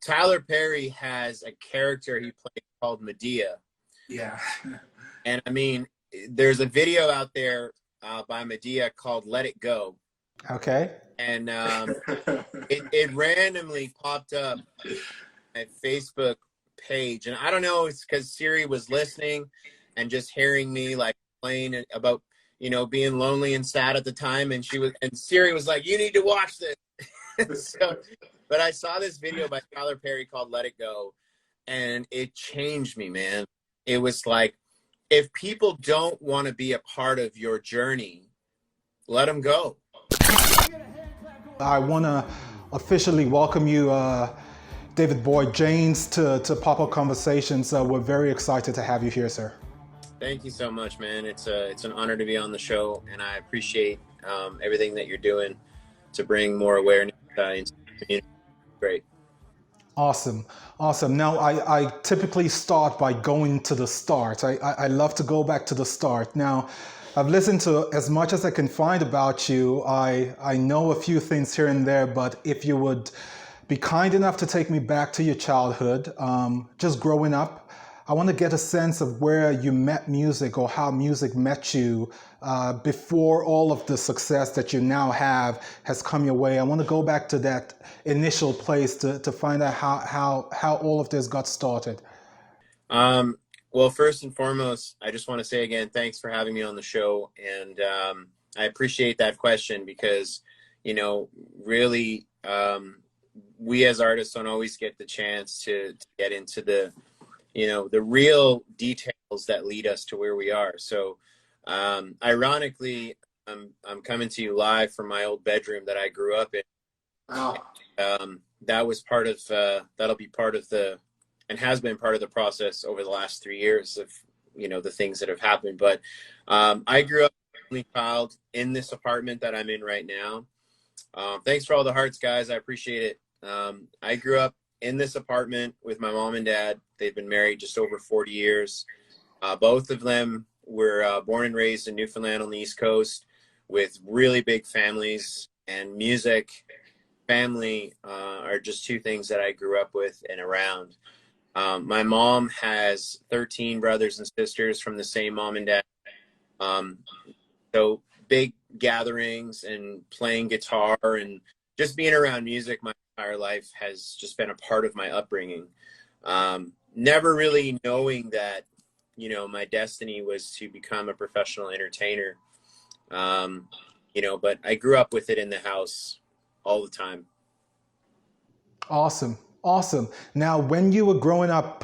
Tyler Perry has a character he played called Medea. Yeah. And I mean, there's a video out there by Medea called Let It Go. Okay. And it randomly popped up my Facebook page. And I don't know, it's because Siri was listening and just hearing me like playing about, you know, being lonely and sad at the time. And Siri was like, you need to watch this. So, but I saw this video by Tyler Perry called Let It Go. And it changed me, man. It was like, if people don't want to be a part of your journey, let them go. I want to officially welcome you, David Boyd James, to Pop-Up Conversations. We're very excited to have you here, sir. Thank you so much, man. It's an honor to be on the show, and I appreciate everything that you're doing to bring more awareness into the community. Great. Awesome. Now, I typically start by going to the start. I love to go back to the start. Now, I've listened to as much as I can find about you. I know a few things here and there, but if you would be kind enough to take me back to your childhood, just growing up, I want to get a sense of where you met music or how music met you before all of the success that you now have has come your way. I want to go back to that initial place to find out how all of this got started. Well, first and foremost, I just want to say again, thanks for having me on the show. And I appreciate that question because, you know, really, we as artists don't always get the chance to get into the, you know, the real details that lead us to where we are. So, ironically, I'm coming to you live from my old bedroom that I grew up in. Wow. That was part of, that'll be part of the, and has been part of the process over the last 3 years of, you know, the things that have happened. But I grew up as an only child in this apartment that I'm in right now. Thanks for all the hearts, guys. I appreciate it. I grew up in this apartment with my mom and dad. They've been married just over 40 years. Both of them were born and raised in Newfoundland on the East Coast with really big families, and music, family are just two things that I grew up with and around. My mom has 13 brothers and sisters from the same mom and dad. So big gatherings and playing guitar and just being around music my entire life has just been a part of my upbringing. Never really knowing that, you know, my destiny was to become a professional entertainer. You know, but I grew up with it in the house all the time. Awesome. Now, when you were growing up,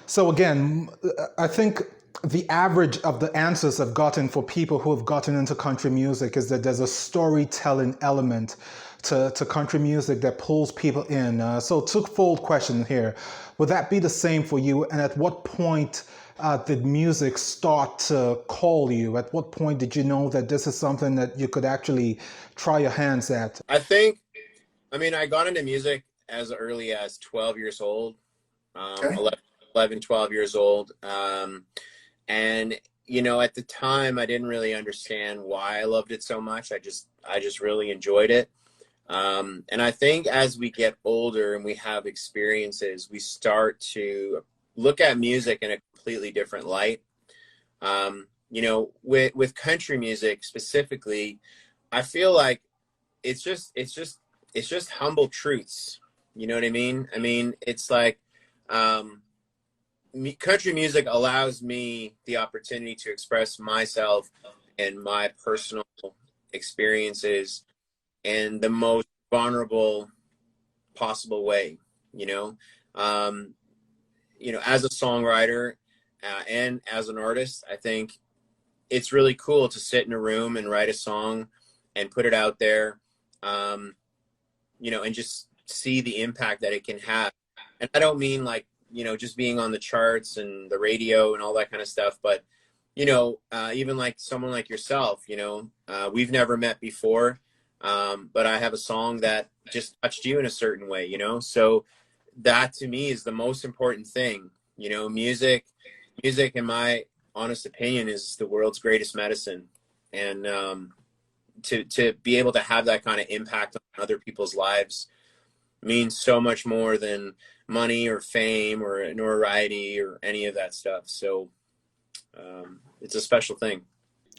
so again, I think the average of the answers I've gotten for people who have gotten into country music is that there's a storytelling element to country music that pulls people in. So twofold question here. Would that be the same for you? And at what point did music start to call you? At what point did you know that this is something that you could actually try your hands at? I mean, I got into music as early as 12 years old, 11, 12 years old. And, you know, at the time, I didn't really understand why I loved it so much. I just really enjoyed it. And I think as we get older and we have experiences, we start to look at music in a completely different light. You know, with country music specifically, I feel like it's just humble truths. You know what I mean? I mean, it's like, country music allows me the opportunity to express myself and my personal experiences in the most vulnerable possible way, you know? You know, as a songwriter and as an artist, I think it's really cool to sit in a room and write a song and put it out there, you know, and just see the impact that it can have. And I don't mean like, you know, just being on the charts and the radio and all that kind of stuff, but, you know, even like someone like yourself, you know, we've never met before, but I have a song that just touched you in a certain way, you know? So that to me is the most important thing. You know, music, in my honest opinion, is the world's greatest medicine. And to be able to have that kind of impact on other people's lives, means so much more than money or fame or notoriety or any of that stuff. So it's a special thing.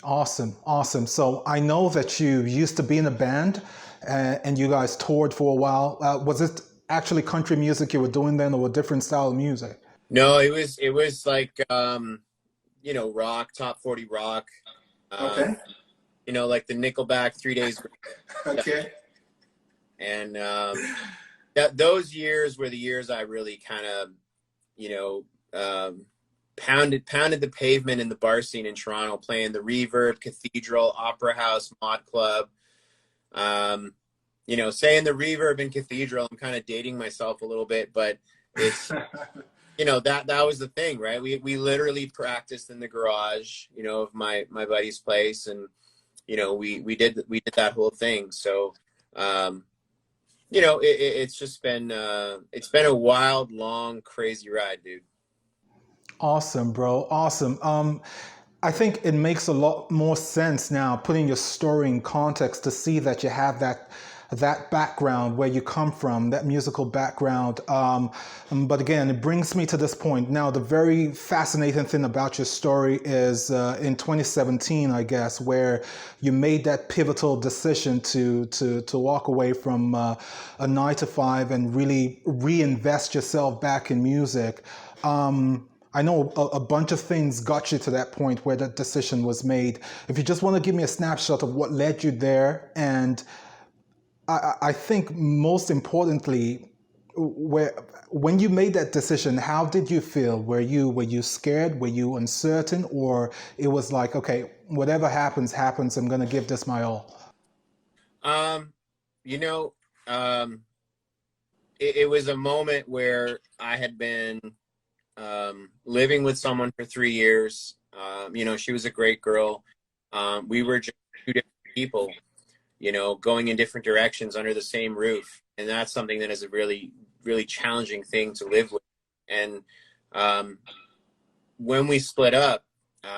Awesome, awesome. So I know that you used to be in a band, and you guys toured for a while. Was it actually country music you were doing then, or a different style of music? No, it was like rock, top 40 rock. Um, Okay. like the Nickelback 3 Days Grace stuff. Okay. And those years were the years I really kind of, you know, pounded the pavement in the bar scene in Toronto, playing the Reverb, Cathedral, Opera House, Mod Club. Saying the Reverb and Cathedral, I'm kind of dating myself a little bit, but it's that was the thing, right? We literally practiced in the garage, of my buddy's place, and we did that whole thing. So it's just been it's been a wild, long, crazy ride, dude. Awesome, bro. Awesome. I think it makes a lot more sense now, putting your story in context, to see that you have that background where you come from, that musical background. But again, it brings me to this point. Now, the very fascinating thing about your story is in 2017, I guess, where you made that pivotal decision to walk away from a 9 to 5 and really reinvest yourself back in music. I know a bunch of things got you to that point where that decision was made. If you just want to give me a snapshot of what led you there, and I think most importantly, when you made that decision, how did you feel? Were you scared? Were you uncertain? Or it was like, okay, whatever happens, happens. I'm going to give this my all. Um, you know, um, it was a moment where I had been living with someone for 3 years. She was a great girl. We were just two different people, going in different directions under the same roof. And that's something that is a really, really challenging thing to live with. And when we split up,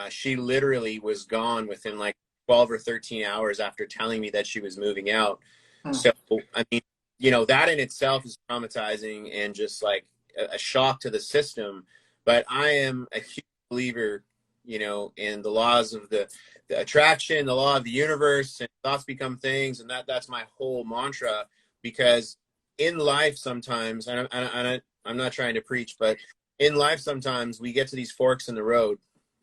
she literally was gone within like 12 or 13 hours after telling me that she was moving out. So, I mean, that in itself is traumatizing and just like a shock to the system. But I am a huge believer, in the laws of the attraction, the law of the universe, and thoughts become things. And that's my whole mantra, because in life sometimes, and I'm not trying to preach, but in life sometimes we get to these forks in the road,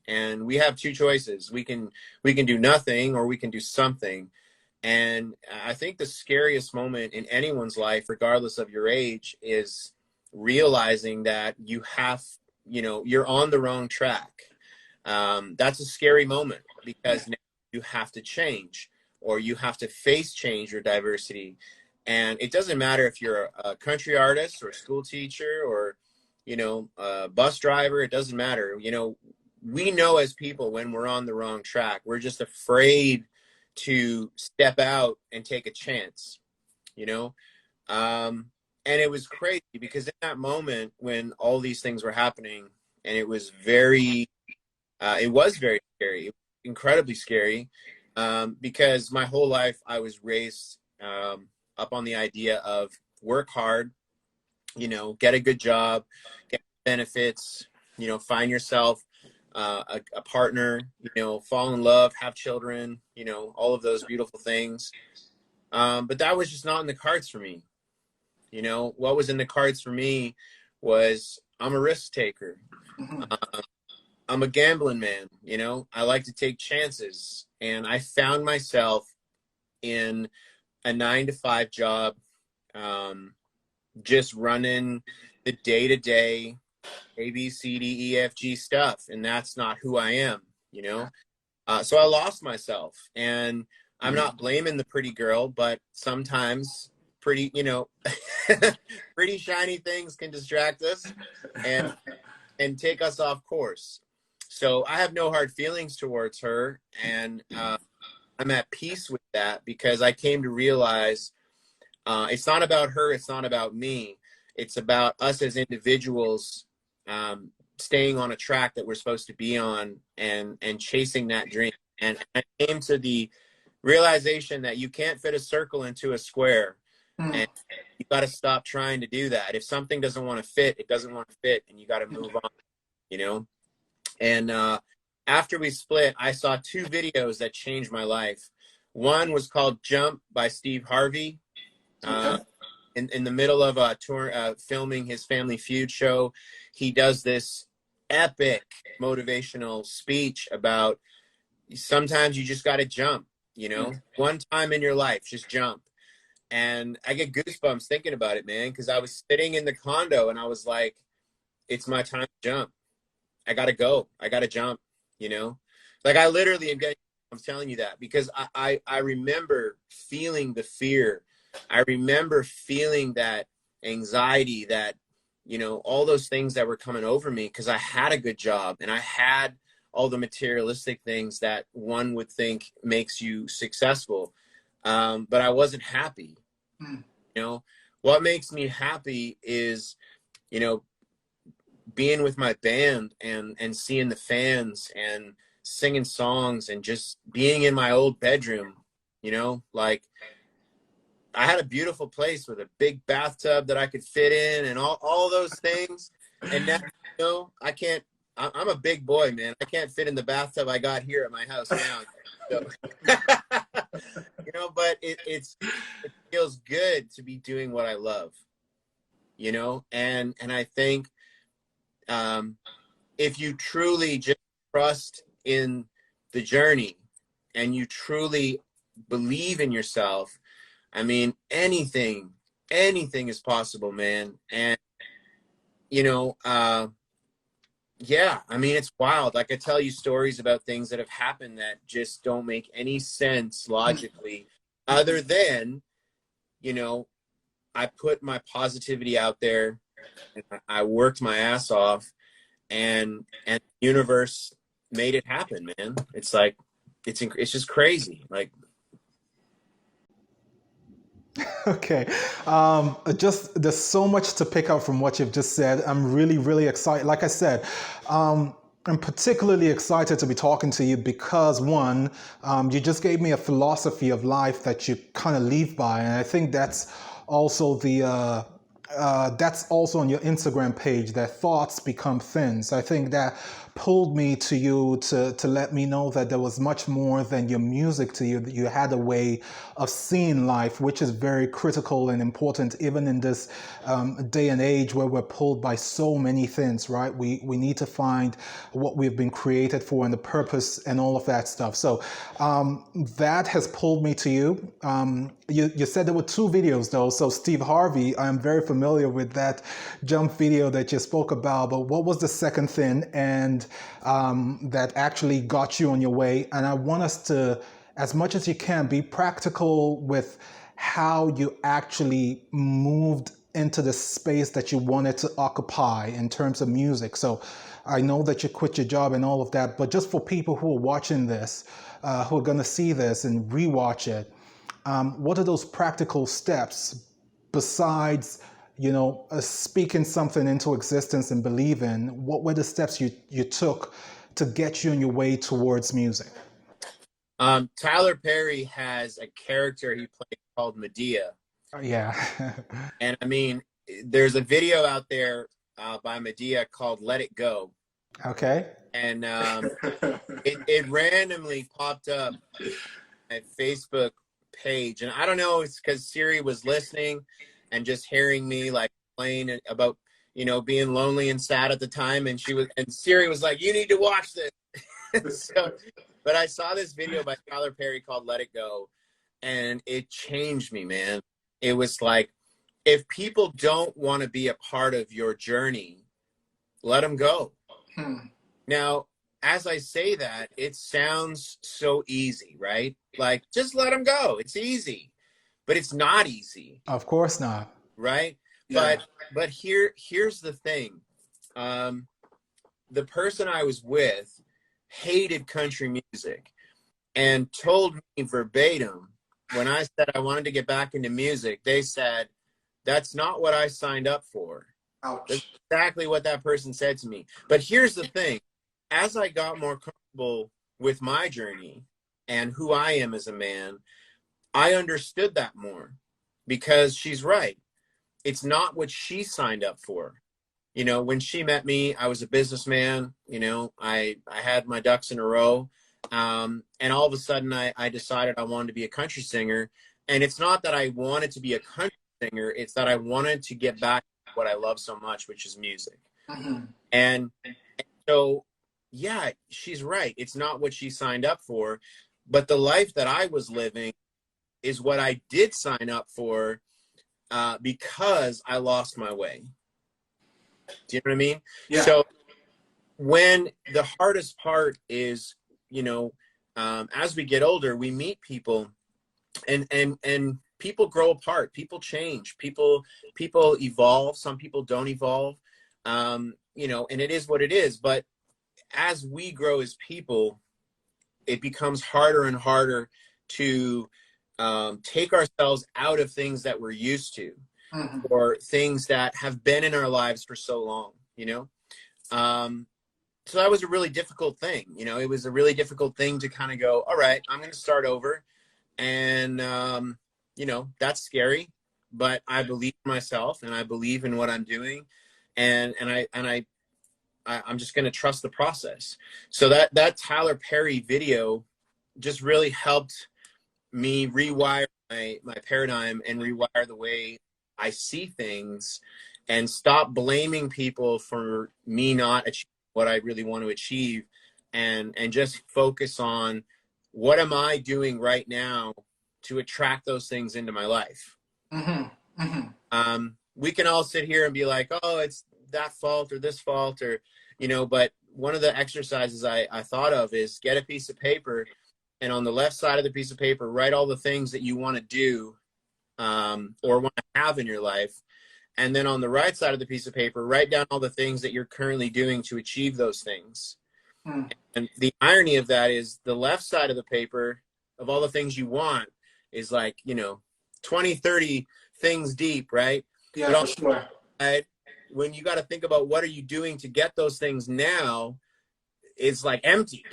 and we have two choices. We can do nothing, or we can do something. And I think the scariest moment in anyone's life, regardless of your age, is realizing that you're on the wrong track. That's a scary moment, because now you have to change, or you have to face change or diversity. And it doesn't matter if you're a country artist or a school teacher or, a bus driver. It doesn't matter. We know as people when we're on the wrong track. We're just afraid to step out and take a chance, and it was crazy, because in that moment when all these things were happening, and it was very scary, incredibly scary, because my whole life I was raised up on the idea of work hard, get a good job, get benefits, find yourself a partner, fall in love, have children, all of those beautiful things. But that was just not in the cards for me. What was in the cards for me was I'm a risk taker. I'm a gambling man. I like to take chances. And I found myself in a 9 to 5 job, just running the day-to-day A, B, C, D, E, F, G stuff. And that's not who I am, so I lost myself. And I'm not blaming the pretty girl, but sometimes pretty, pretty shiny things can distract us and take us off course. So I have no hard feelings towards her. And I'm at peace with that, because I came to realize it's not about her. It's not about me. It's about us as individuals staying on a track that we're supposed to be on, and chasing that dream. And I came to the realization that you can't fit a circle into a square. Hmm. And you got to stop trying to do that. If something doesn't want to fit, it doesn't want to fit, and you got to move on, you know? And after we split, I saw two videos that changed my life. One was called Jump by Steve Harvey. Okay. In the middle of a tour, filming his Family Feud show, he does this epic motivational speech about sometimes you just got to jump, you know, one time in your life, just jump. And I get goosebumps thinking about it, man, because I was sitting in the condo and I was like, it's my time to jump. I got to go. I got to jump, you know, like I literally am getting, I'm telling you that because I remember feeling the fear. I remember feeling that anxiety, that, you know, all those things that were coming over me because I had a good job and I had all the materialistic things that one would think makes you successful. But I wasn't happy. Hmm. You know, what makes me happy is, you know, being with my band and seeing the fans and singing songs and just being in my old bedroom, you know, like I had a beautiful place with a big bathtub that I could fit in and all those things. And now, you know, I'm a big boy, man. I can't fit in the bathtub I got here at my house now. So, you know, but it feels good to be doing what I love, you know? And I think, if you truly just trust in the journey and you truly believe in yourself, I mean, anything is possible, man. And, you know, yeah, I mean, it's wild. Like I tell you stories about things that have happened that just don't make any sense logically, other than, you know, I put my positivity out there and I worked my ass off and the universe made it happen, man. It's like, it's just crazy. Like, Okay. Just there's so much to pick up from what you've just said. I'm really, really excited. Like I said, I'm particularly excited to be talking to you because one, you just gave me a philosophy of life that you kind of live by, and I think that's also on your Instagram page, that thoughts become things. I think that pulled me to you to let me know that there was much more than your music to you, that you had a way of seeing life, which is very critical and important, even in this day and age where we're pulled by so many things, right? We need to find what we've been created for and the purpose and all of that stuff. So that has pulled me to you. You said there were two videos though. So Steve Harvey, I am very familiar with that jump video that you spoke about, but what was the second thing and that actually got you on your way? And I want us to, as much as you can, be practical with how you actually moved into the space that you wanted to occupy in terms of music. So I know that you quit your job and all of that, but just for people who are watching this, who are going to see this and rewatch it, what are those practical steps besides, speaking something into existence and believing? What were the steps you took to get you on your way towards music? Tyler Perry has a character he played called Medea. Yeah. And I mean, there's a video out there by Medea called Let It Go. Okay. And it randomly popped up at Facebook page. And I don't know, it's because Siri was listening and just hearing me like playing about, you know, being lonely and sad at the time. And Siri was like, you need to watch this. So, but I saw this video by Tyler Perry called Let It Go. And it changed me, man. It was like, if people don't want to be a part of your journey, let them go. Now, as I say that, it sounds so easy, right? Like, just let them go. It's easy, but it's not easy, Of course not. right? Yeah. But here's the thing. The person I was with hated country music and told me verbatim when I said I wanted to get back into music, they said, that's not what I signed up for. Ouch. That's exactly what that person said to me. But here's the thing. As I got more comfortable with my journey and who I am as a man, I understood that more. because she's right. It's not what she signed up for. You know, when she met me, I was a businessman. You know, I had my ducks in a row. And all of a sudden I decided I wanted to be a country singer. And it's not that I wanted to be a country singer. It's that I wanted to get back to what I love so much, which is music. And so, yeah, she's right. It's not what she signed up for, but the life that I was living is what I did sign up for, because I lost my way. Do you know what I mean? Yeah. So when the hardest part is, you know, as we get older, we meet people and people grow apart, people change, people evolve, some people don't evolve, you know, and it is what it is. But as we grow as people, it becomes harder and harder to take ourselves out of things that we're used to, or things that have been in our lives for so long, you know? So that was a really difficult thing. You know, it was a really difficult thing to kind of go, all right, I'm going to start over. And, you know, that's scary, but I believe in myself and I believe in what I'm doing. And I'm just going to trust the process. So that Tyler Perry video just really helped me rewire my paradigm and rewire the way I see things, and stop blaming people for me not achieving what I really want to achieve, and just focus on what am I doing right now to attract those things into my life. We can all sit here and be like, oh, it's that fault or this fault, or, you know, but one of the exercises I thought of is get a piece of paper, and on the left side of the piece of paper, write all the things that you want to do, or want to have in your life. And then on the right side of the piece of paper, write down all the things that you're currently doing to achieve those things. And the irony of that is the left side of the paper, of all the things you want, is like, you know, 20, 30 things deep, right? Yeah, but for sure. When you got to think about what are you doing to get those things now, it's like empty.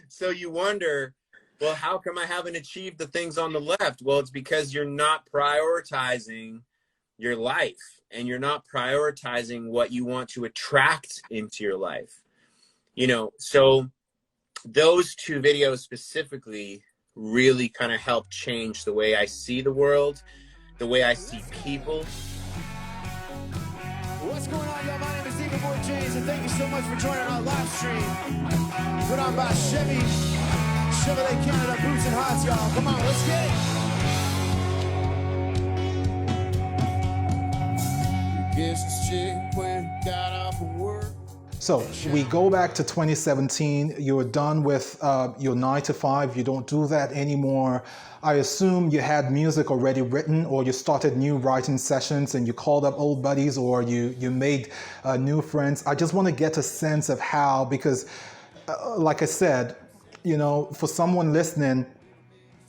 So you wonder, well, how come I haven't achieved the things on the left? Well, it's because you're not prioritizing your life, and you're not prioritizing what you want to attract into your life. You know, so those two videos specifically really kind of helped change the way I see the world, the way I see people. What's going on, y'all? My name is Eagle Boy James, and thank you so much for joining our live stream. Put on by Chevrolet Canada Boots and Hots, y'all. Come on, let's get it. Guess this chick went got off of work. So we go back to 2017. You're done with your 9 to 5. You don't do that anymore. I assume you had music already written, or you started new writing sessions and you called up old buddies, or you made new friends. I just want to get a sense of how, because like I said, you know, for someone listening,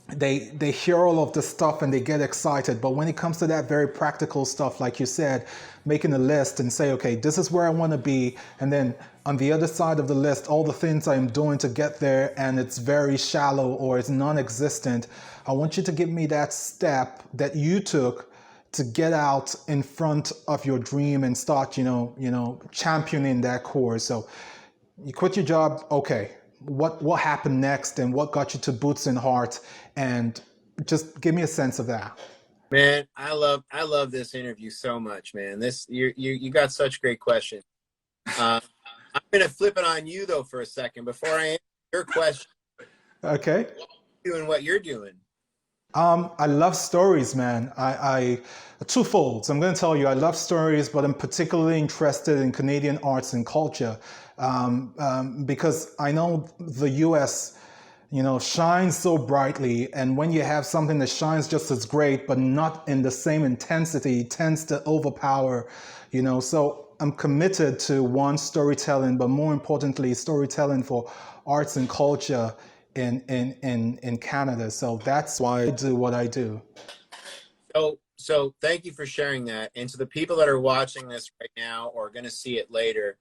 they hear all of this stuff and they get excited, but when it comes to that very practical stuff, like you said, making a list and say, okay, this is where I want to be, and then on the other side of the list, all the things I'm doing to get there, and it's very shallow or it's non-existent. I want you to give me that step that you took to get out in front of your dream and start, you know, championing that cause. So you quit your job, okay. What happened next, and what got you to Boots and Heart? And just give me a sense of that. Man, I love this interview so much, man. You got such great questions. I'm gonna flip it on you though for a second before I answer your question. Okay. Doing what you're doing. I love stories, man. I twofold. So I'm going to tell you, I love stories, but I'm particularly interested in Canadian arts and culture, because I know the U.S., you know, shines so brightly, and when you have something that shines just as great, but not in the same intensity, it tends to overpower, you know. So I'm committed to one, storytelling, but more importantly, storytelling for arts and culture in Canada. So that's why I do what I do. So thank you for sharing that. And to the people that are watching this right now or going to see it later,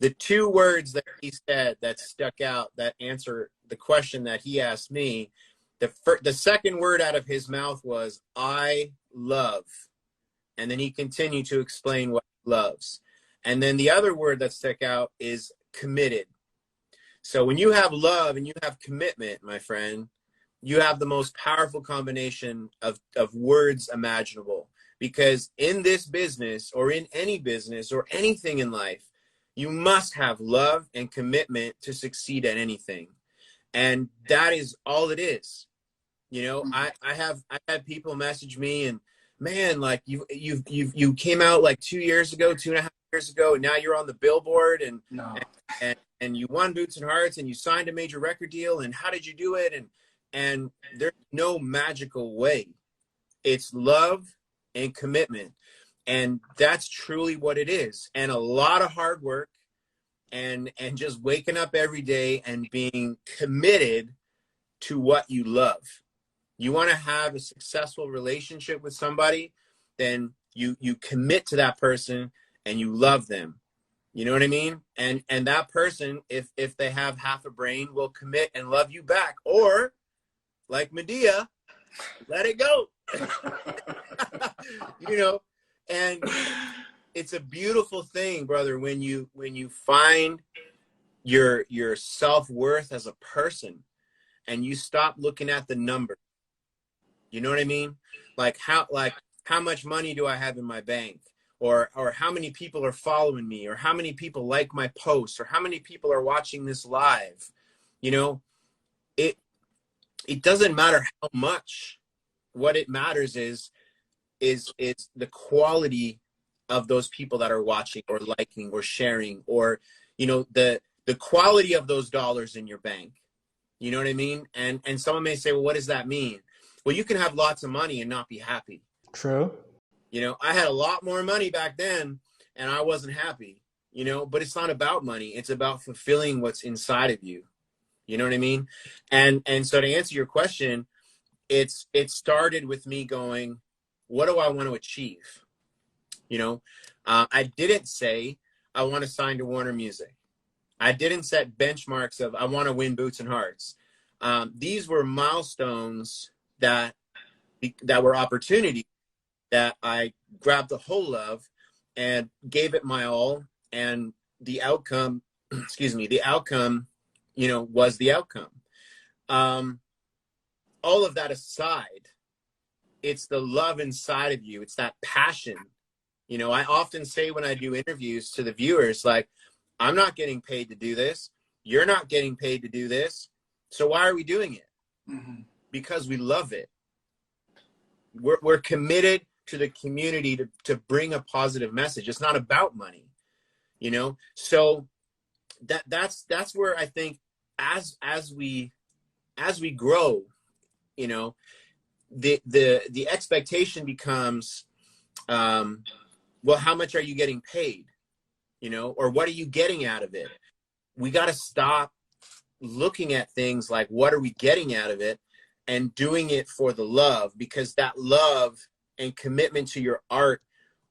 the two words that he said that stuck out, that answer the question that he asked me, The second word out of his mouth was, I love. And then he continued to explain what he loves. And then the other word that stuck out is committed. So when you have love and you have commitment, my friend, you have the most powerful combination of words imaginable. Because in this business, or in any business, or anything in life, you must have love and commitment to succeed at anything. And that is all it is. You know, I've had people message me and, man, like you came out like 2 years ago, 2.5 years ago, and now you're on the billboard and you won Boots and Hearts and you signed a major record deal, and how did you do it? And there's no magical way. It's love and commitment. And that's truly what it is. And a lot of hard work and just waking up every day and being committed to what you love. You want to have a successful relationship with somebody, then you commit to that person and you love them. You know what I mean? And that person, if they have half a brain, will commit and love you back. Or, like Medea, let it go. You know, and it's a beautiful thing, brother, when you find your self-worth as a person and you stop looking at the number. You know what I mean? Like how much money do I have in my bank? Or how many people are following me? Or how many people like my posts? Or how many people are watching this live? You know, it doesn't matter how much. What it matters is the quality of those people that are watching or liking or sharing, or, you know, the quality of those dollars in your bank. You know what I mean? And someone may say, well, what does that mean? Well, you can have lots of money and not be happy. True. You know, I had a lot more money back then and I wasn't happy, you know, but it's not about money. It's about fulfilling what's inside of you. You know what I mean? And so to answer your question, it started with me going, what do I want to achieve? You know, I didn't say I want to sign to Warner Music. I didn't set benchmarks of I want to win Boots and Hearts. These were milestones that were opportunities that I grabbed a hold of and gave it my all. And the outcome, the outcome, you know, was the outcome. All of that aside, it's the love inside of you. It's that passion. You know, I often say when I do interviews to the viewers, like, I'm not getting paid to do this. You're not getting paid to do this. So why are we doing it? Mm-hmm. Because we love it. We're committed to the community to bring a positive message. It's not about money, you know? So that's where I think as we grow, you know, the expectation becomes, well, how much are you getting paid? You know, or what are you getting out of it? We got to stop looking at things like, what are we getting out of it, and doing it for the love, because that love and commitment to your art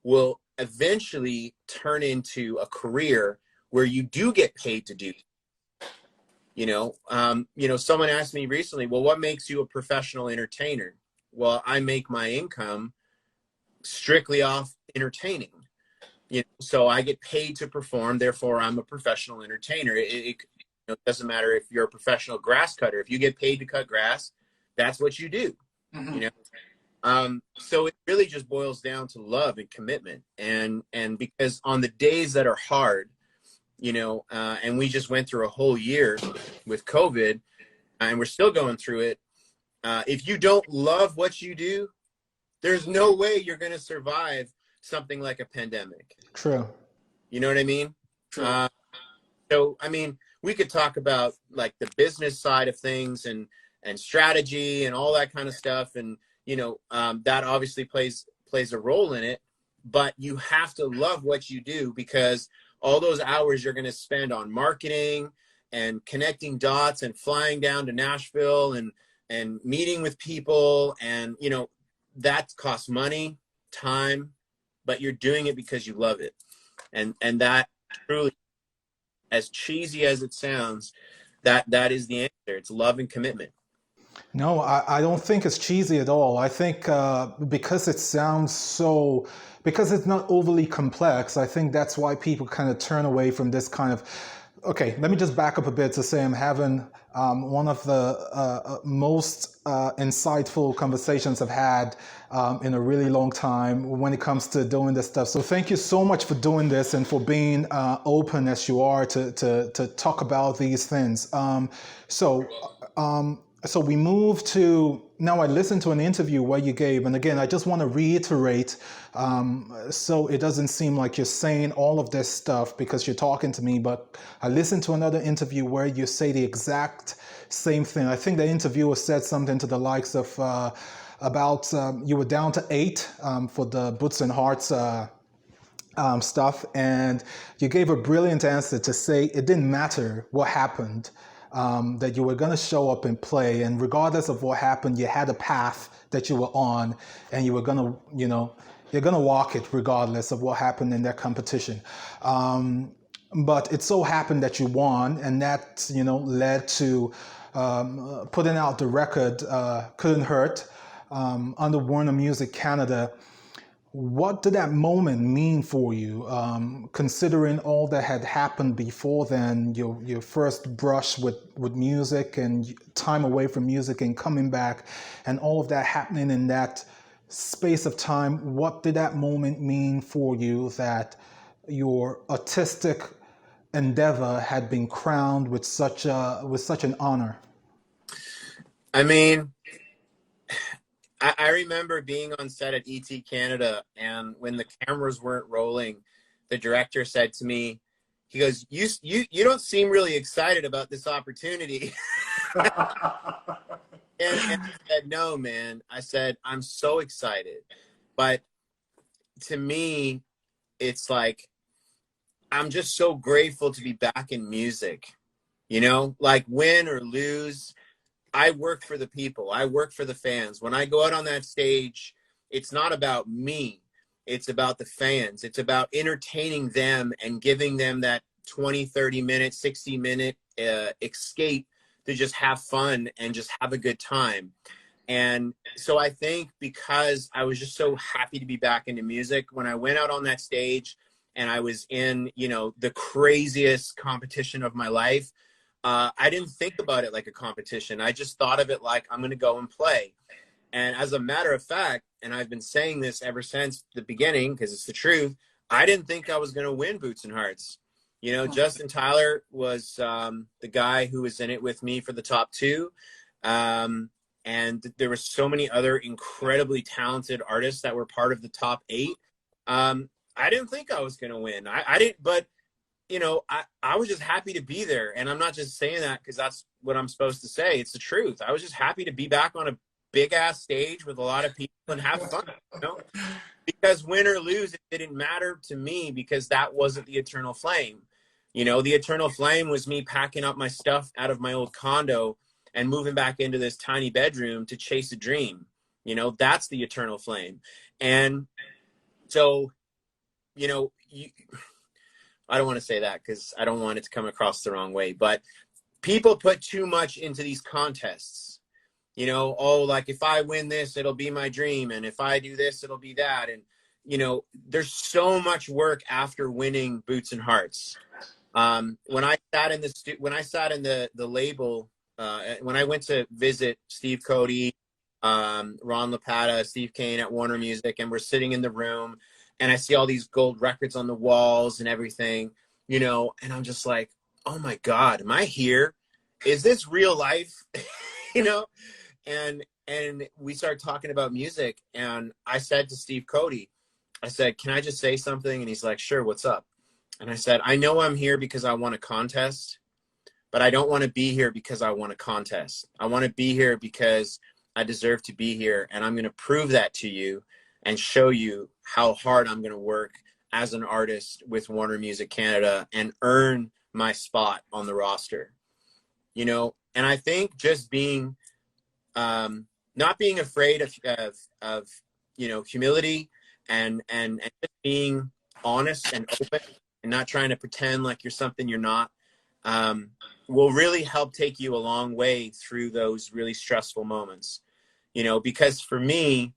will eventually turn into a career where you do get paid to do. You know, someone asked me recently, well, what makes you a professional entertainer? Well, I make my income strictly off entertaining. You know, so I get paid to perform, therefore I'm a professional entertainer. It doesn't matter if you're a professional grass cutter. If you get paid to cut grass, that's what you do. Mm-hmm. You know, so it really just boils down to love and commitment. And because on the days that are hard, you know, and we just went through a whole year with COVID, and we're still going through it. If you don't love what you do, there's no way you're going to survive something like a pandemic. True. You know what I mean? True. So, I mean, we could talk about like the business side of things and strategy and all that kind of stuff. And, you know, that obviously plays a role in it, but you have to love what you do, because all those hours you're going to spend on marketing and connecting dots and flying down to Nashville and meeting with people. And, you know, that costs money, time, but you're doing it because you love it. And that truly, as cheesy as it sounds, that is the answer. It's love and commitment. No, I don't think it's cheesy at all. I think because it sounds so, because it's not overly complex, I think that's why people kind of turn away from this kind of. Okay, let me just back up a bit to say I'm having one of the most insightful conversations I've had in a really long time when it comes to doing this stuff. So thank you so much for doing this and for being open as you are to talk about these things. So. So we move to now. I listened to an interview where you gave, and again, I just want to reiterate, so it doesn't seem like you're saying all of this stuff because you're talking to me. But I listened to another interview where you say the exact same thing. I think the interviewer said something to the likes of about you were down to 8 for the Boots and Hearts. Stuff, and you gave a brilliant answer to say it didn't matter what happened, that you were going to show up and play, and regardless of what happened, you had a path that you were on, and you were going to, you're going to walk it regardless of what happened in that competition. But it so happened that you won, and that, led to putting out the record, Couldn't Hurt, under Warner Music Canada. What did that moment mean for you, considering all that had happened before then, your first brush with music and time away from music and coming back, and all of that happening in that space of time? What did that moment mean for you that your artistic endeavor had been crowned with such an honor? I mean, I remember being on set at ET Canada, and when the cameras weren't rolling, the director said to me, he goes, you don't seem really excited about this opportunity. and I said, no, man. I said, I'm so excited. But to me, it's like, I'm just so grateful to be back in music, like win or lose. I work for the people. I work for the fans. When I go out on that stage, it's not about me. It's about the fans. It's about entertaining them and giving them that 20, 30-minute, 60-minute escape to just have fun and just have a good time. And so I think because I was just so happy to be back into music, when I went out on that stage and I was in, the craziest competition of my life, I didn't think about it like a competition. I just thought of it like, I'm going to go and play. And as a matter of fact, and I've been saying this ever since the beginning, because it's the truth, I didn't think I was going to win Boots and Hearts. Justin Tyler was the guy who was in it with me for the top 2. And there were so many other incredibly talented artists that were part of the top 8. I didn't think I was going to win. I didn't, but I was just happy to be there. And I'm not just saying that because that's what I'm supposed to say. It's the truth. I was just happy to be back on a big ass stage with a lot of people and have fun, because win or lose, it didn't matter to me because that wasn't the eternal flame. The eternal flame was me packing up my stuff out of my old condo and moving back into this tiny bedroom to chase a dream. That's the eternal flame. And so, I don't want to say that because I don't want it to come across the wrong way, but people put too much into these contests, like if I win this, it'll be my dream. And if I do this, it'll be that. And, there's so much work after winning Boots and Hearts. When I sat in the label, when I went to visit Steve Cody, Ron LaPata, Steve Kane at Warner Music, and we're sitting in the room, and I see all these gold records on the walls and everything, and I'm just like, oh my God, am I here? Is this real life? And we started talking about music, and I said to Steve Cody, I said, can I just say something? And he's like, sure, what's up? And I said, I know I'm here because I won a contest, but I don't want to be here because I won a contest. I want to be here because I deserve to be here, and I'm going to prove that to you and show you how hard I'm going to work as an artist with Warner Music Canada and earn my spot on the roster. And I think just being, not being afraid of humility and just being honest and open and not trying to pretend like you're something you're not. will really help take you a long way through those really stressful moments. You know, because for me,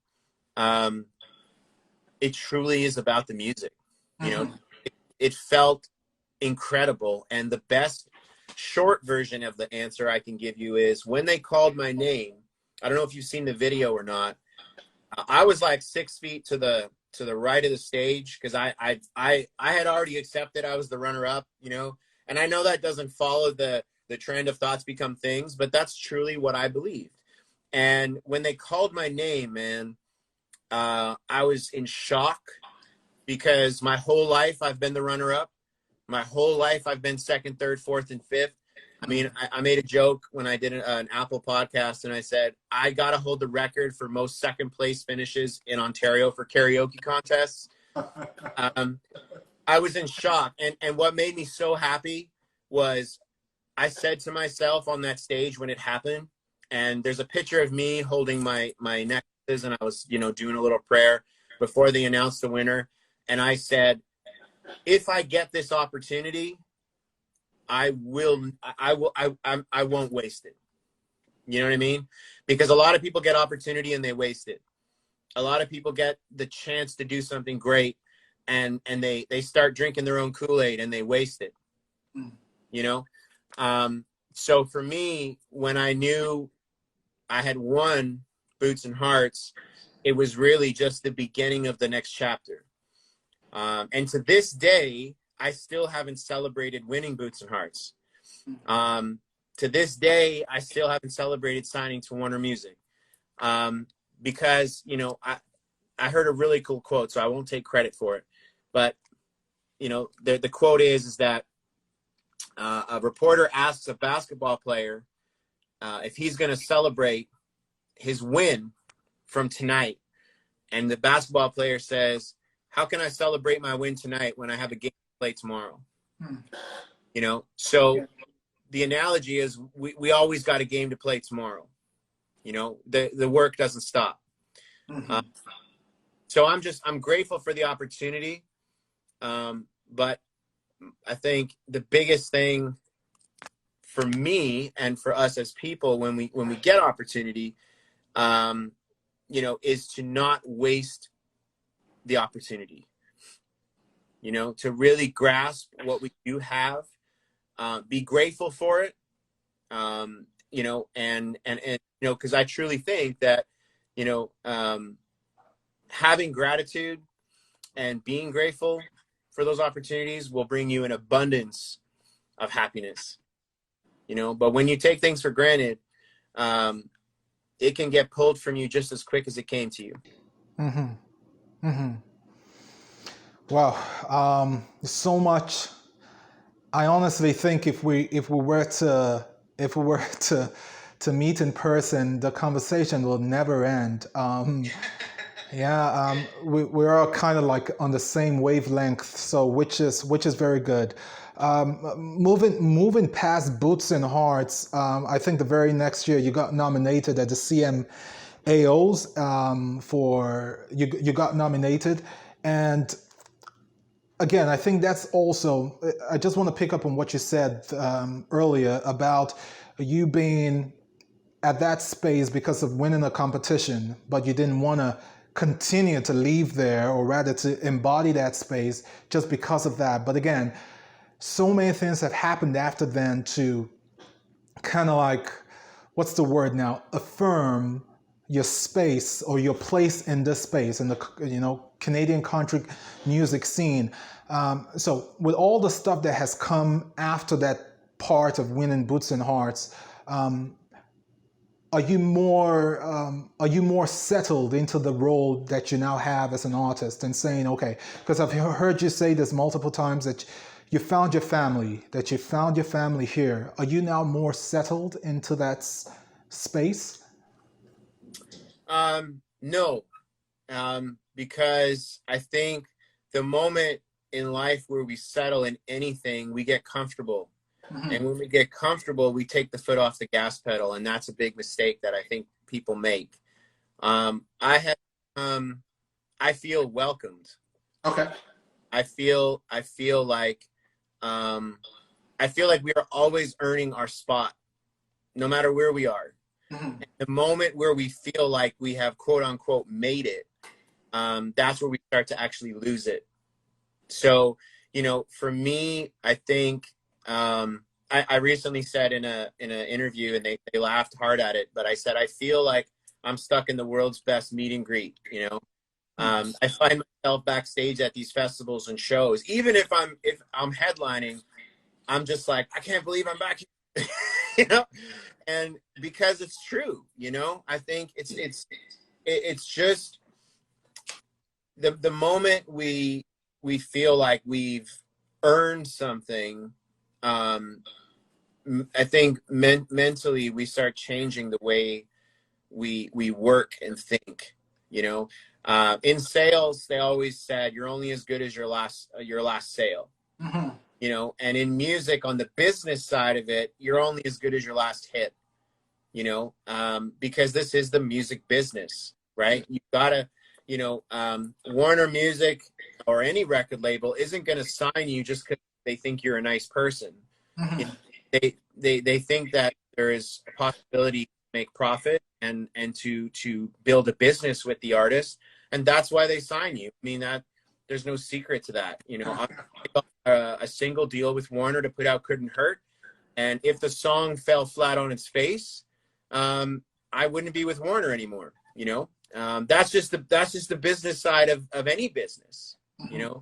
it truly is about the music. You know, it felt incredible. And the best short version of the answer I can give you is when they called my name. I don't know if you've seen the video or not. I was like 6 feet to the right of the stage because I had already accepted I was the runner up, you know, and I know that doesn't follow the trend of thoughts become things, but that's truly what I believed. And when they called my name, man, I was in shock because my whole life I've been the runner up. My whole life I've been second, third, fourth, and fifth. I mean, I made a joke when I did an Apple podcast, and I said, I got to hold the record for most second place finishes in Ontario for karaoke contests. I was in shock. And what made me so happy was I said to myself on that stage when it happened, and there's a picture of me holding my necklaces, and I was, you know, doing a little prayer before they announced the winner. And I said, if I get this opportunity, I won't waste it. You know what I mean? Because a lot of people get opportunity and they waste it. A lot of people get the chance to do something great and they start drinking their own Kool-Aid and they waste it. You know? So for me, when I knew I had won Boots and Hearts, it was really just the beginning of the next chapter. And to this day, I still haven't celebrated winning Boots and Hearts. To this day, I still haven't celebrated signing to Warner Music. Because, you know, I heard a really cool quote, so I won't take credit for it. But, you know, the quote is that a reporter asks a basketball player if he's going to celebrate his win from tonight. And the basketball player says, how can I celebrate my win tonight when I have a game to play tomorrow? You know, so the analogy is we always got a game to play tomorrow. You know, the work doesn't stop. So I'm grateful for the opportunity. But I think the biggest thing for me and for us as people when we get opportunity, you know, is to not waste the opportunity, you know, to really grasp what we do have, be grateful for it, you know, and you know, because I truly think that, you know, having gratitude and being grateful for those opportunities will bring you an abundance of happiness, you know. But when you take things for granted, it can get pulled from you just as quick as it came to you. Wow, so much. I honestly think if we were to meet in person, the conversation will never end. We're all kind of like on the same wavelength, so which is very good. Moving past Boots and Hearts, I think the very next year you got nominated at the CMAOs you got nominated, and again, I think that's also, I just want to pick up on what you said earlier about you being at that space because of winning a competition, but you didn't want to continue to leave there, or rather to embody that space just because of that. But again, so many things have happened after then to kind of like, what's the word now, affirm your space or your place in this space in the, you know, Canadian country music scene. So with all the stuff that has come after that part of winning Boots and Hearts, are you more settled into the role that you now have as an artist and saying, okay, because I've heard you say this multiple times that you found your family here. Are you now more settled into that space? No, because I think the moment in life where we settle in anything, we get comfortable. And when we get comfortable, we take the foot off the gas pedal. And that's a big mistake that I think people make. I feel welcomed. Okay. I feel like, I feel like we are always earning our spot, no matter where we are. Mm-hmm. And the moment where we feel like we have quote unquote made it, that's where we start to actually lose it. So, you know, for me, I think I recently said in an interview, and they laughed hard at it, but I said I feel like I'm stuck in the world's best meet and greet. You know, I find myself backstage at these festivals and shows, even if I'm headlining, I'm just like, I can't believe I'm back here. You know, and because it's true, you know, I think it's just the moment we feel like we've earned something. I think mentally we start changing the way we work and think. You know, in sales, they always said you're only as good as your last sale. Mm-hmm. You know, and in music, on the business side of it, you're only as good as your last hit. You know, because this is the music business, right? You gotta, you know, Warner Music or any record label isn't going to sign you just because they think you're a nice person. Mm-hmm. You know, they think that there is a possibility to make profit and to build a business with the artist, and that's why they sign you. I mean, that there's no secret to that. You know, I got a single deal with Warner to put out Couldn't Hurt, and if the song fell flat on its face, I wouldn't be with Warner anymore. You know, that's just the business side of any business. You know,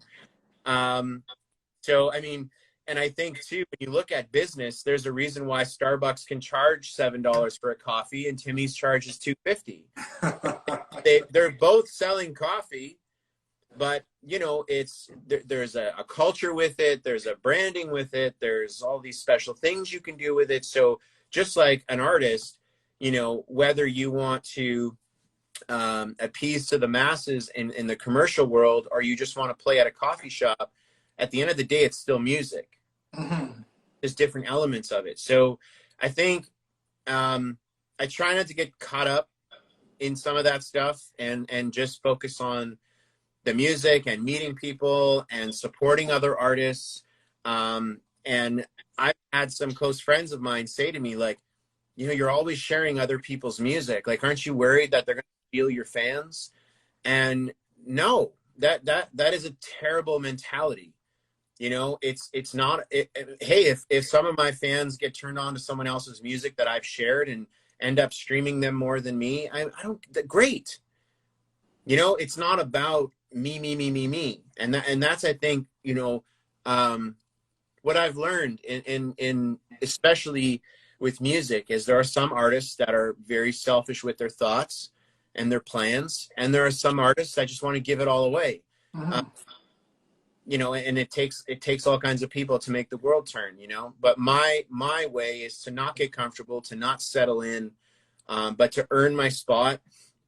so I mean, and I think too, when you look at business, there's a reason why Starbucks can charge $7 for a coffee and Timmy's charges $2.50. They're both selling coffee, but you know, there's a culture with it, there's a branding with it, there's all these special things you can do with it. So just like an artist, you know, whether you want to appease to the masses in the commercial world, or you just want to play at a coffee shop, at the end of the day, it's still music. Mm-hmm. There's different elements of it. So I think I try not to get caught up in some of that stuff and just focus on the music and meeting people and supporting other artists. And I've had some close friends of mine say to me, like, you know, you're always sharing other people's music. Like, aren't you worried that they're going to steal your fans? And no, that is a terrible mentality. You know, it's not. Hey, if some of my fans get turned on to someone else's music that I've shared and end up streaming them more than me, I don't. Great. You know, it's not about me, and that's, I think, you know, what I've learned in especially with music is there are some artists that are very selfish with their thoughts and their plans, and there are some artists that just want to give it all away. Mm-hmm. You know, and it takes all kinds of people to make the world turn, you know, but my way is to not get comfortable, to not settle in, but to earn my spot.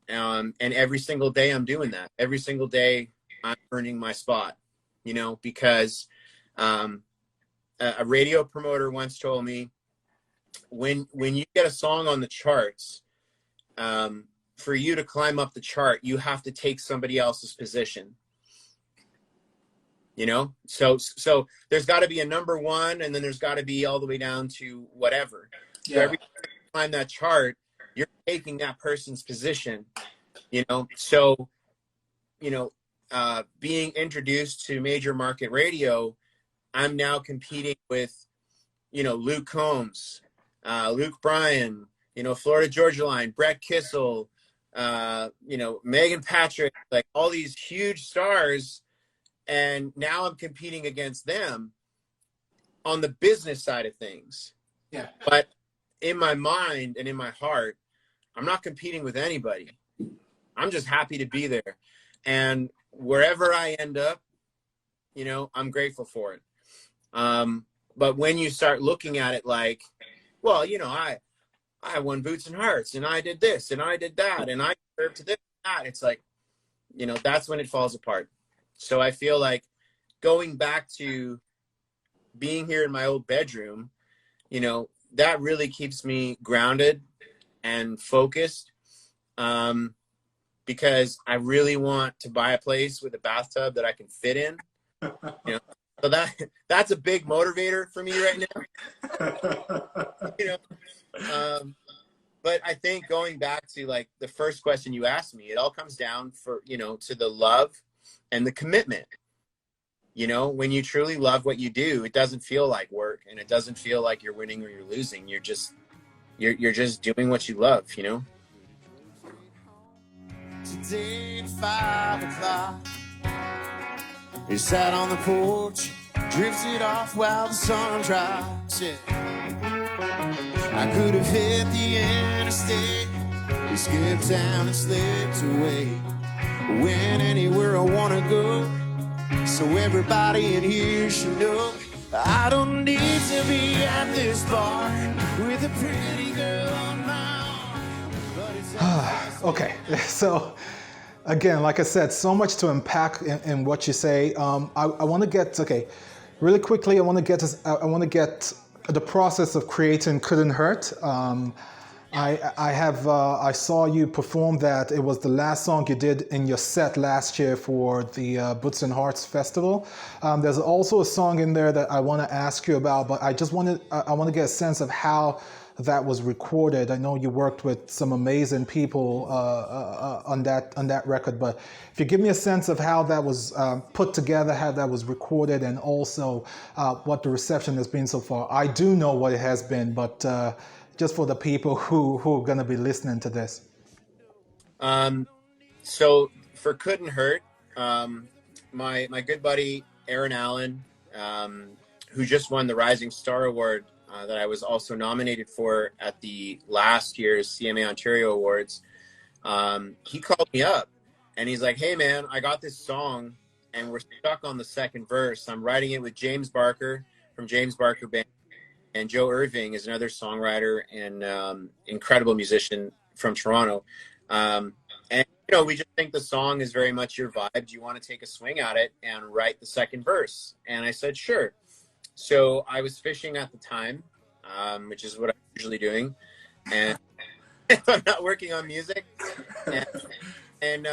And every single day I'm doing that. Every single day I'm earning my spot, you know, because a radio promoter once told me, when you get a song on the charts, for you to climb up the chart, you have to take somebody else's position. You know, so there's got to be a number one, and then there's got to be all the way down to whatever. Yeah. So every time you climb that chart, you're taking that person's position. You know, so, you know, being introduced to major market radio, I'm now competing with, you know, Luke Combs, Luke Bryan, you know, Florida Georgia Line, Brett Kissel, you know, Megan Patrick, like all these huge stars. And now I'm competing against them on the business side of things. Yeah. But in my mind and in my heart, I'm not competing with anybody. I'm just happy to be there. And wherever I end up, you know, I'm grateful for it. But when you start looking at it like, well, you know, I won Boots and Hearts, and I did this, and I did that, and I deserve to this and that, it's like, you know, that's when it falls apart. So I feel like going back to being here in my old bedroom, you know, that really keeps me grounded and focused, because I really want to buy a place with a bathtub that I can fit in. You know, So that's a big motivator for me right now. You know, but I think going back to like the first question you asked me, it all comes down to the love and the commitment. When you truly love what you do, it doesn't feel like work, and it doesn't feel like you're winning or you're losing. You're just doing what you love. Today at 5 o'clock, he sat on the porch, drifted off while the sun drops. Yeah. I could have hit the interstate, he skipped down and slipped away. Went anywhere I wanna go, so everybody in here should know I don't need to be at this bar with a pretty girl on my arm. But it's Okay, so again, like I said, so much to unpack in what you say. I want to get really quickly. I want to get the process of creating Couldn't Hurt. I saw you perform that. It was the last song you did in your set last year for the Boots and Hearts Festival. There's also a song in there that I want to ask you about, but I want to get a sense of how that was recorded. I know you worked with some amazing people on that record, but if you give me a sense of how that was put together, how that was recorded, and also what the reception has been so far. I do know what it has been, but just for the people who are going to be listening to this. So for Couldn't Hurt, my good buddy Aaron Allen, who just won the Rising Star Award that I was also nominated for at the last year's CMA Ontario Awards, he called me up and he's like, "Hey man, I got this song and we're stuck on the second verse. I'm writing it with James Barker from James Barker Band, and Joe Irving is another songwriter and incredible musician from Toronto. And we just think the song is very much your vibe. Do you want to take a swing at it and write the second verse?" And I said, sure. So I was fishing at the time, which is what I'm usually doing, and I'm not working on music. And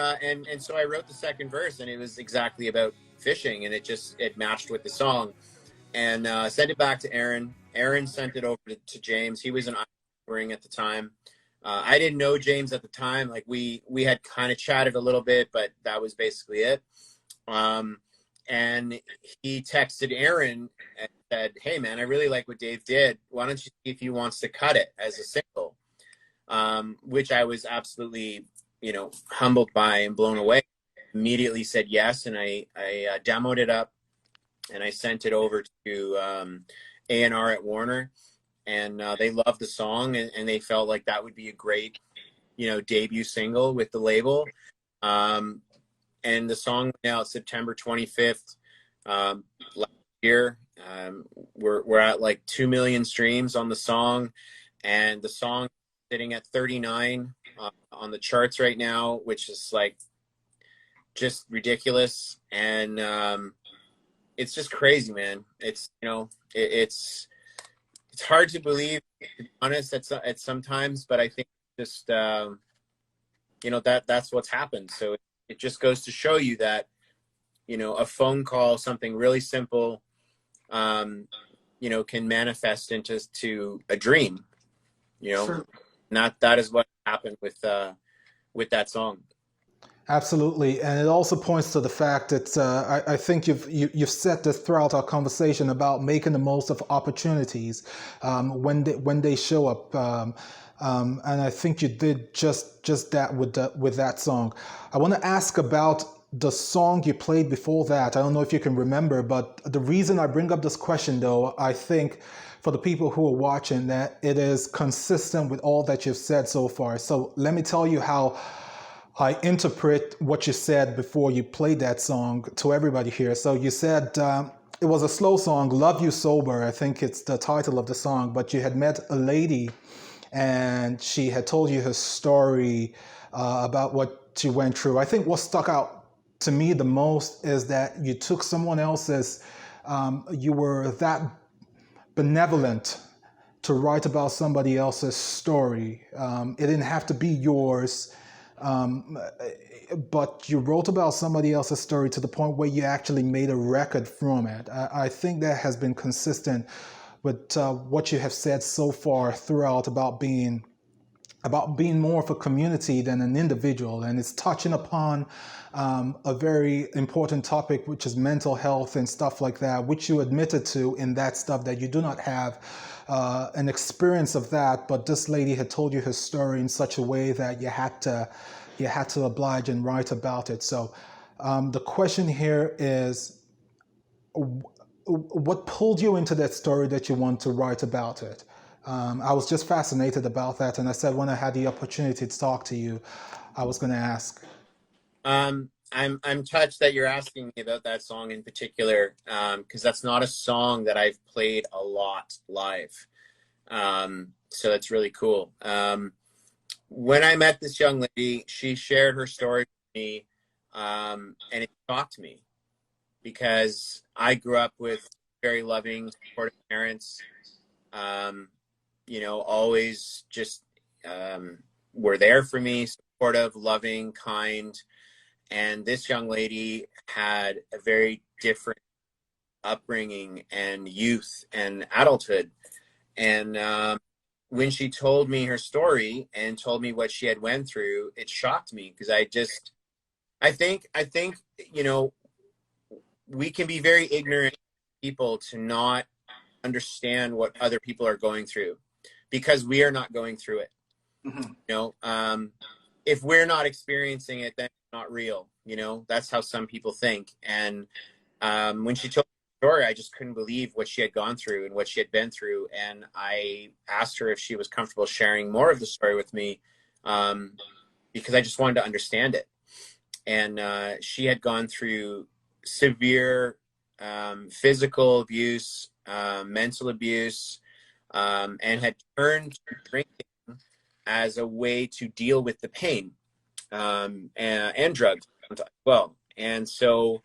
so I wrote the second verse, and it was exactly about fishing, and it matched with the song. And sent it back to Aaron. Aaron sent it over to James. He was an touring at the time. I didn't know James at the time. Like we had kind of chatted a little bit, but that was basically it. And he texted Aaron and said, "Hey man, I really like what Dave did. Why don't you see if he wants to cut it as a single?" Which I was absolutely, humbled by and blown away. Immediately said yes, and I demoed it up and I sent it over to A&R at Warner, and they loved the song and they felt like that would be a great, debut single with the label. And the song went out September 25th last year. We're at like 2 million streams on the song, and the song is sitting at 39 on the charts right now, which is like just ridiculous. And it's just crazy, man. It's it's hard to believe, to be honest, at sometimes, but I think just that's what's happened. So it just goes to show you that a phone call, something really simple, can manifest into a dream. Sure. That is what happened with that song. Absolutely, and it also points to the fact that I think you've said this throughout our conversation about making the most of opportunities when they show up, and I think you did just that with that song. I want to ask about the song you played before that. I don't know if you can remember, but the reason I bring up this question, though, I think for the people who are watching, that it is consistent with all that you've said so far. So let me tell you how I interpret what you said before you played that song to everybody here. So you said it was a slow song, "Love You Sober," I think it's the title of the song, but you had met a lady and she had told you her story about what she went through. I think what stuck out to me the most is that you took someone else's, you were that benevolent to write about somebody else's story. It didn't have to be yours. Um, but you wrote about somebody else's story to the point where you actually made a record from it. I think that has been consistent with what you have said so far throughout about being more of a community than an individual, and it's touching upon a very important topic, which is mental health and stuff like that, which you admitted to in that stuff, that you do not have an experience of that, but this lady had told you her story in such a way that you had to oblige and write about it. So the question here is, what pulled you into that story that you want to write about it? I was just fascinated about that, and I said when I had the opportunity to talk to you, I was going to ask. I'm touched that you're asking me about that song in particular, because that's not a song that I've played a lot live. So that's really cool. When I met this young lady, she shared her story with me, and it shocked me because I grew up with very loving, supportive parents. Always just were there for me, supportive, loving, kind. And this young lady had a very different upbringing and youth and adulthood. And when she told me her story and told me what she had went through, it shocked me because I think, we can be very ignorant people to not understand what other people are going through because we are not going through it. Mm-hmm. If we're not experiencing it, then it's not real. That's how some people think. And when she told me the story, I just couldn't believe what she had gone through and what she had been through. And I asked her if she was comfortable sharing more of the story with me, because I just wanted to understand it. And she had gone through severe physical abuse, mental abuse, and had turned to drinking as a way to deal with the pain, and drugs as well. And so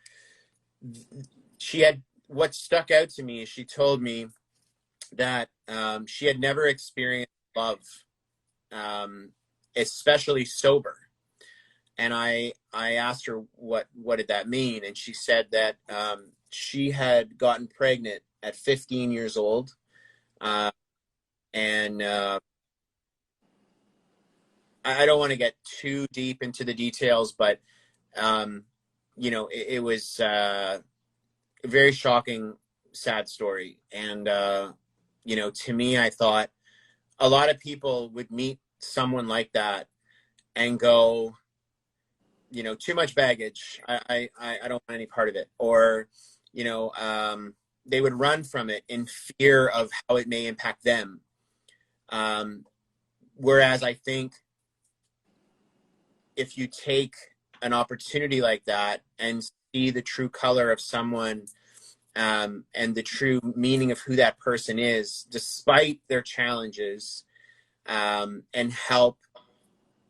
what stuck out to me is she told me that she had never experienced love, especially sober. And I asked her what did that mean, and she said that she had gotten pregnant at 15 years old, and I don't want to get too deep into the details, but it was a very shocking, sad story. And to me, I thought a lot of people would meet someone like that and go, too much baggage. I don't want any part of it. Or, they would run from it in fear of how it may impact them. Whereas I think if you take an opportunity like that and see the true color of someone, and the true meaning of who that person is, despite their challenges, and help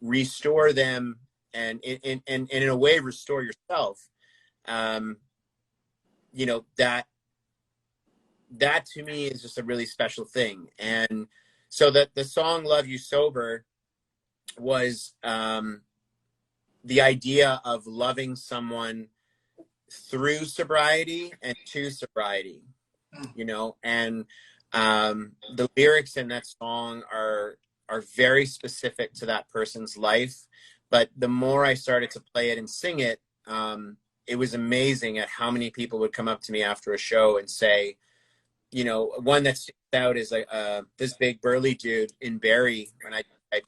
restore them, and in a way restore yourself, that to me is just a really special thing. And so that the song Love You Sober was the idea of loving someone through sobriety and to sobriety, and the lyrics in that song are very specific to that person's life. But the more I started to play it and sing it, it was amazing at how many people would come up to me after a show and say, one that sticks out is this big burly dude in Barrie. When I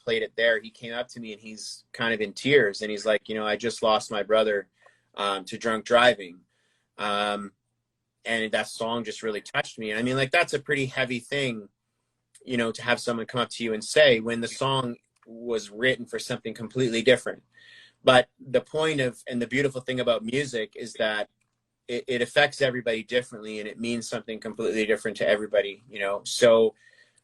played it there, he came up to me and he's kind of in tears, and he's like, I just lost my brother to drunk driving. And that song just really touched me. I mean, like, that's a pretty heavy thing, to have someone come up to you and say, when the song was written for something completely different. But the point of, and the beautiful thing about music is that it affects everybody differently, and it means something completely different to everybody, So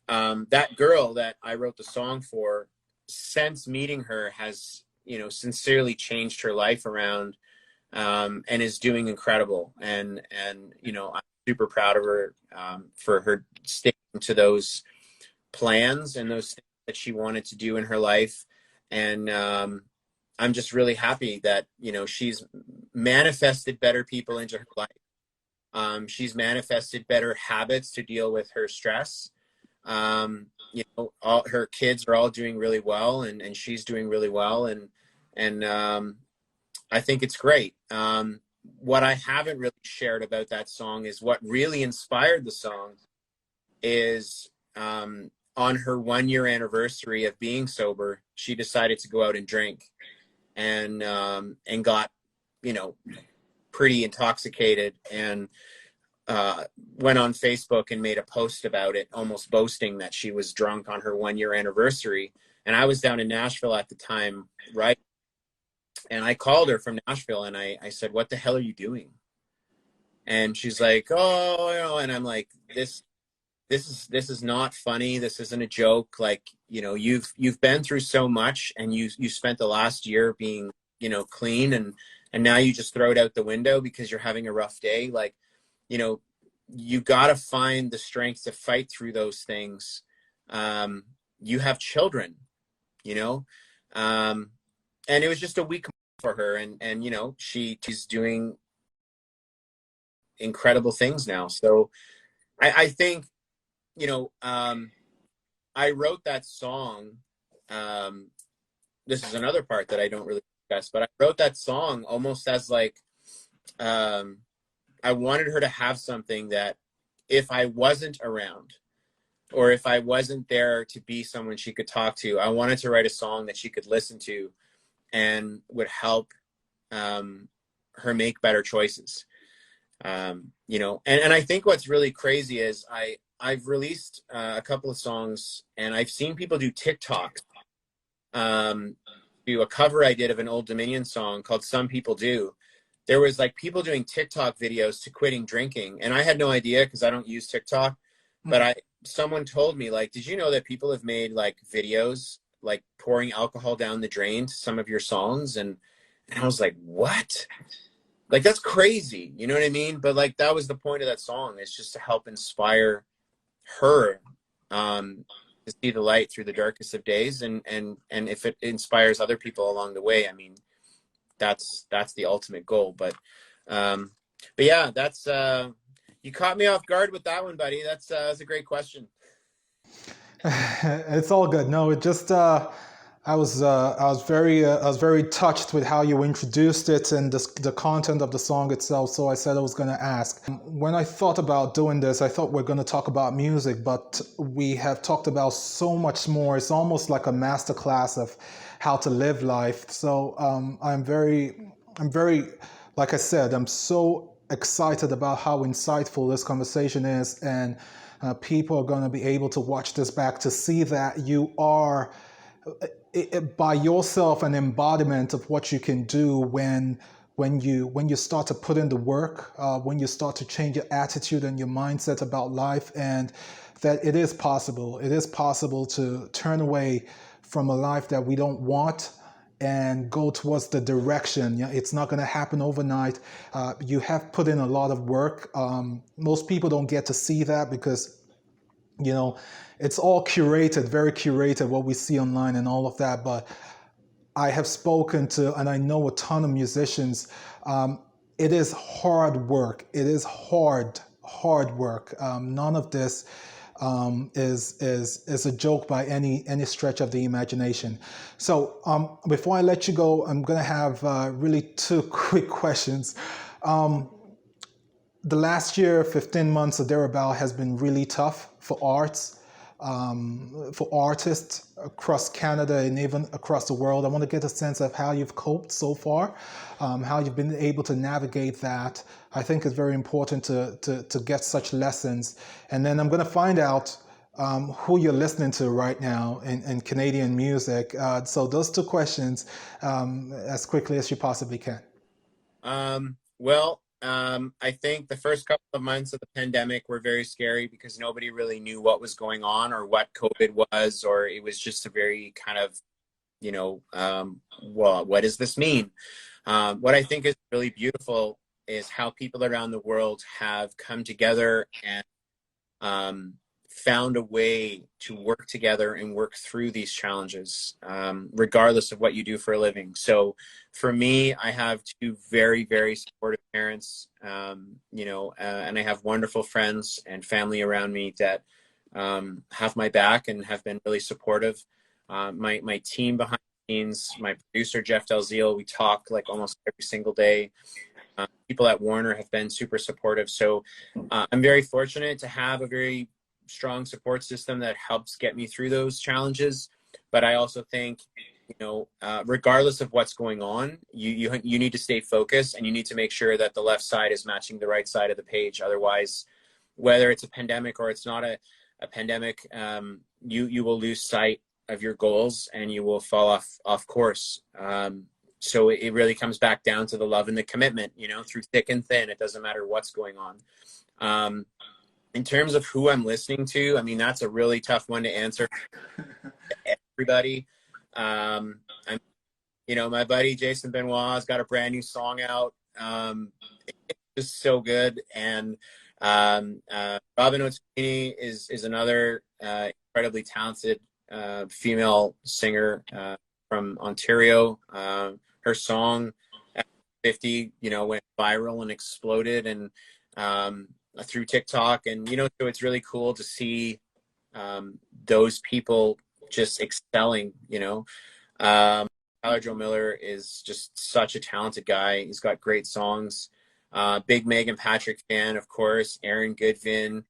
that girl that I wrote the song for, since meeting her, has, sincerely changed her life around, and is doing incredible. And I'm super proud of her, for her sticking to those plans and those things that she wanted to do in her life. And I'm just really happy that, you know, she's manifested better people into her life. She's manifested better habits to deal with her stress. You know, all her kids are all doing really well, and she's doing really well. And I think it's great. What I haven't really shared about that song is what really inspired the song is, on her 1 year anniversary of being sober, she decided to go out and drink, and got, you know, pretty intoxicated, and went on Facebook and made a post about it, almost boasting that she was drunk on her 1 year anniversary. And I was down in Nashville at the time, right? And I called her from Nashville, and I said, "What the hell are you doing?" And she's like, "Oh, you know," and I'm like, this is not funny. This isn't a joke. Like, you know, you've been through so much, and you spent the last year being, you know, clean, and now you just throw it out the window because you're having a rough day. Like, you know, you got to find the strength to fight through those things. You have children, you know, and it was just a week for her, and you know, she's doing incredible things now. So I think, you know, I wrote that song. This is another part that I don't really discuss, but I wrote that song almost as like, I wanted her to have something that if I wasn't around, or if I wasn't there to be someone she could talk to, I wanted to write a song that she could listen to and would help her make better choices. You know, and I think what's really crazy is I've released a couple of songs, and I've seen people do TikToks. Do a cover I did of an Old Dominion song called "Some People Do." There was like people doing TikTok videos to quitting drinking, and I had no idea because I don't use TikTok. But someone told me, like, did you know that people have made like videos like pouring alcohol down the drain to some of your songs? And I was like, what? Like, that's crazy. You know what I mean? But like, that was the point of that song. It's just to help inspire her, to see the light through the darkest of days. And if it inspires other people along the way, I mean, that's the ultimate goal. But yeah, that's, you caught me off guard with that one, buddy. That's a great question. It's all good. No, it just I was very touched with how you introduced it and the content of the song itself. So I said I was going to ask. When I thought about doing this, I thought we're going to talk about music, but we have talked about so much more. It's almost like a masterclass of how to live life. So I'm very, like I said, I'm so excited about how insightful this conversation is, and people are going to be able to watch this back to see that you are by yourself an embodiment of what you can do when you start to put in the work, when you start to change your attitude and your mindset about life, and that it is possible. It is possible to turn away from a life that we don't want and go towards the direction. It's not going to happen overnight. You have put in a lot of work. Most people don't get to see that because, you know, it's all curated, very curated, what we see online and all of that. But I have spoken to, and I know a ton of musicians. It is hard work. It is hard work. None of this is a joke by any stretch of the imagination. So before I let you go, I'm going to have really two quick questions. The last year, 15 months or thereabout, has been really tough for arts, for artists across Canada and even across the world. I want to get a sense of how you've coped so far, how you've been able to navigate that. I think it's very important to get such lessons. And then I'm going to find out who you're listening to right now in Canadian music. So those two questions, as quickly as you possibly can. Well, I think the first couple of months of the pandemic were very scary because nobody really knew what was going on or what COVID was, or it was just a very kind of, you know, well, what does this mean? What I think is really beautiful is how people around the world have come together and found a way to work together and work through these challenges, regardless of what you do for a living. So for me, I have two very, very supportive parents, and I have wonderful friends and family around me that have my back and have been really supportive. My team behind the scenes, my producer, Jeff Dalziel, we talk like almost every single day. People at Warner have been super supportive. So I'm very fortunate to have a very strong support system that helps get me through those challenges. But I also think, regardless of what's going on, you need to stay focused, and you need to make sure that the left side is matching the right side of the page. Otherwise, whether it's a pandemic or it's not a pandemic, you will lose sight of your goals and you will fall off course. So it really comes back down to the love and the commitment, through thick and thin. It doesn't matter what's going on. In terms of who I'm listening to, I mean, that's a really tough one to answer. Everybody. My buddy Jason Benoit has got a brand new song out. It's just so good. And Robin Ottini is another incredibly talented female singer from Ontario. Her song at 50, went viral and exploded, and through TikTok, and so it's really cool to see those people just excelling. Tyler Joe Miller is just such a talented guy. He's got great songs. Big Megan Patrick fan, of course. Aaron Goodvin,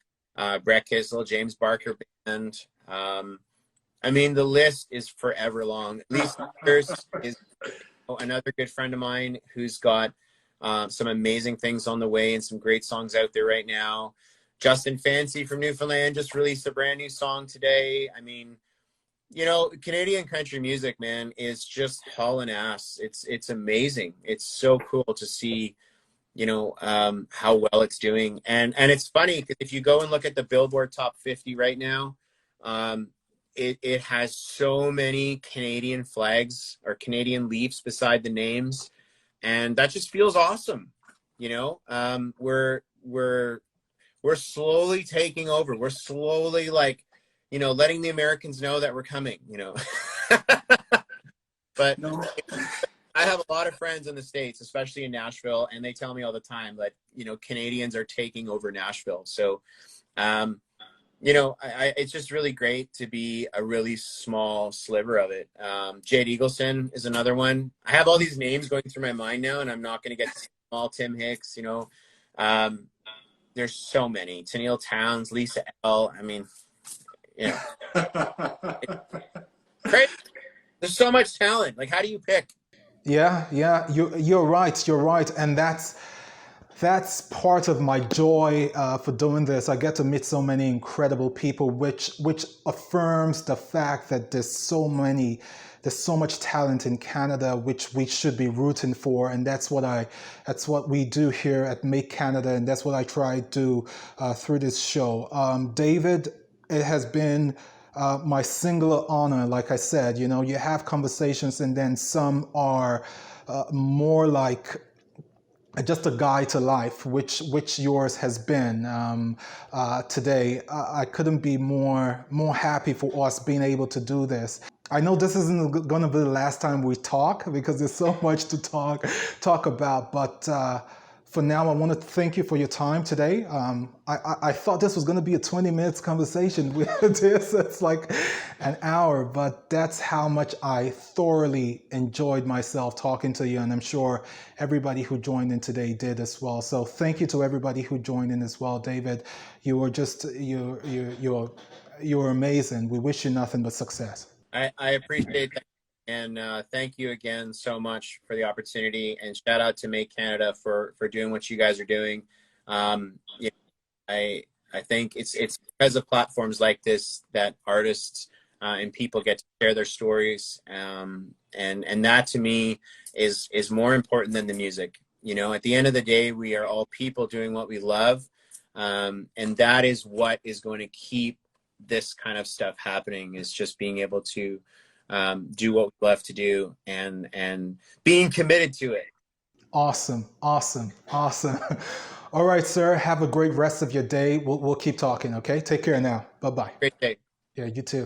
Brett Kissel, James Barker Band. I mean, the list is forever long. Lisa Pierce is another good friend of mine who's got some amazing things on the way and some great songs out there right now. Justin Fancy from Newfoundland just released a brand new song today. I mean, Canadian country music, man, is just hauling ass. It's amazing. It's so cool to see, how well it's doing. And it's funny because if you go and look at the Billboard Top 50 right now, it has so many Canadian flags or Canadian leaves beside the names, and that just feels awesome. We're slowly taking over. We're slowly letting the Americans know that we're coming. But no. I have a lot of friends in the States, especially in Nashville, and they tell me all the time that Canadians are taking over Nashville. So it's just really great to be a really small sliver of it. Jade Eagleson is another one. I have all these names going through my mind now, and I'm not going to get to all Tim Hicks, there's so many. Tennille Towns, Lisa L. I mean, great. There's so much talent. Like, how do you pick? Yeah, you're right. And that's part of my joy for doing this. I get to meet so many incredible people, which affirms the fact that there's so much talent in Canada, which we should be rooting for, and that's what we do here at Make Canada, and that's what I try to do through this show. David, it has been my singular honor. Like I said, you have conversations, and then some are more like just a guide to life, which yours has been today. I couldn't be more happy for us being able to do this. I know this isn't going to be the last time we talk because there's so much to talk about, but for now, I want to thank you for your time today. I thought this was going to be a 20 minutes conversation. It's like an hour, but that's how much I thoroughly enjoyed myself talking to you, and I'm sure everybody who joined in today did as well. So thank you to everybody who joined in as well, David. You were you're amazing. We wish you nothing but success. I appreciate that. And thank you again so much for the opportunity, and shout out to Make Canada for doing what you guys are doing. I think it's because of platforms like this that artists and people get to share their stories, and that to me is more important than the music. At the end of the day, we are all people doing what we love, and that is what is going to keep this kind of stuff happening, is just being able to do what we love to do and being committed to it. Awesome. All right, sir. Have a great rest of your day. We'll keep talking, okay? Take care now. Bye-bye. Great day. Yeah, you too.